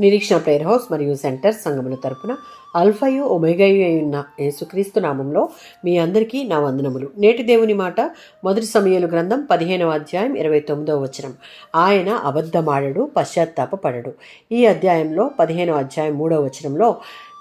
నిరీక్షణ prayer house మరియు centre సంఘముల తరపున అల్ఫయు ఒమేగయు అయిన యేసుక్రీస్తు నామంలో మీ అందరికీ నా వందనములు. నేటి దేవుని మాట మొదటి సమూయేలు గ్రంథం 15వ అధ్యాయం 29వ వచనం. ఆయన అబద్ధమాడడు, పశ్చాత్తాపపడడు. ఈ అధ్యాయంలో 15వ అధ్యాయం 3వ వచనంలో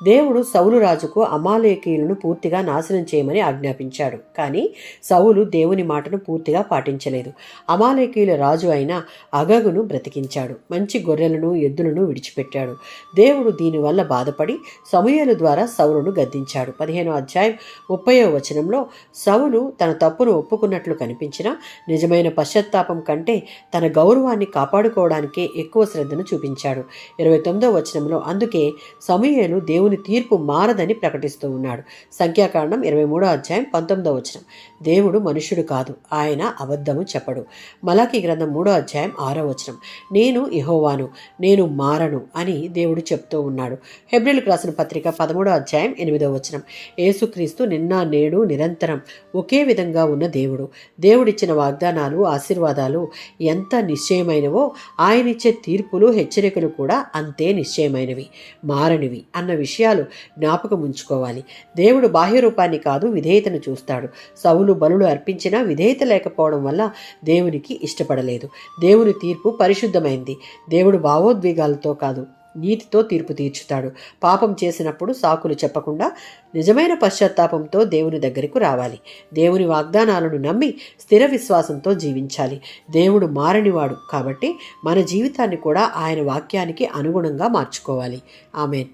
దేవుడు సౌలు రాజుకు అమాలేకీయులను పూర్తిగా నాశనం చేయమని ఆజ్ఞాపించాడు. కానీ సౌలు దేవుని మాటను పూర్తిగా పాటించలేదు. అమాలేకీయుల రాజు అయిన అగగును బ్రతికించాడు. మంచి గొర్రెలను ఎద్దులను విడిచిపెట్టాడు. దేవుడు దీనివల్ల బాధపడి సమూయేలు ద్వారా సౌలును గద్దించాడు. 15వ అధ్యాయం 30వ వచనంలో సౌలు తన తప్పును ఒప్పుకున్నట్లు కనిపించినా నిజమైన పశ్చాత్తాపం కంటే తన గౌరవాన్ని కాపాడుకోవడానికే ఎక్కువ శ్రద్ధను చూపించాడు. 29వ వచనంలో అందుకే సమూయేలు దేవుని తీర్పు మారదని ప్రకటిస్తూ ఉన్నాడు. సంఖ్యాకాండం 23వ అధ్యాయం 19వ వచనం. దేవుడు మనుష్యుడు కాదు, ఆయన అబద్ధము చెప్పడు. మలాకీ గ్రంథం 3వ అధ్యాయం 6వ వచనం. నేను యెహోవాను, నేను మారను అని దేవుడు చెప్తూ ఉన్నాడు. హెబ్రీయులకు రాసిన పత్రిక 13వ అధ్యాయం 8వ వచనం. యేసుక్రీస్తు నిన్న నేడు నిరంతరం ఒకే విధంగా ఉన్న దేవుడు. దేవుడిచ్చిన వాగ్దానాలు, ఆశీర్వాదాలు ఎంత నిశ్చయమైనవో ఆయనిచ్చే తీర్పులు, హెచ్చరికలు కూడా అంతే నిశ్చయమైనవి, మారనివి అన్న విషయాలు జ్ఞాపకం ఉంచుకోవాలి. దేవుడు బాహ్య రూపాన్ని కాదు, విధేయతను చూస్తాడు. సౌలు బలులు అర్పించినా విధేయత లేకపోవడం వల్ల దేవునికి ఇష్టపడలేదు. దేవుని తీర్పు పరిశుద్ధమైంది. దేవుడు భావోద్వేగాలతో కాదు, నీతితో తీర్పు తీర్చుతాడు. పాపం చేసినప్పుడు సాకులు చెప్పకుండా నిజమైన పశ్చాత్తాపంతో దేవుని దగ్గరకు రావాలి. దేవుని వాగ్దానాలను నమ్మి స్థిర విశ్వాసంతో జీవించాలి. దేవుడు మారనివాడు కాబట్టి మన జీవితాన్ని కూడా ఆయన వాక్యానికి అనుగుణంగా మార్చుకోవాలి. ఆమేన్.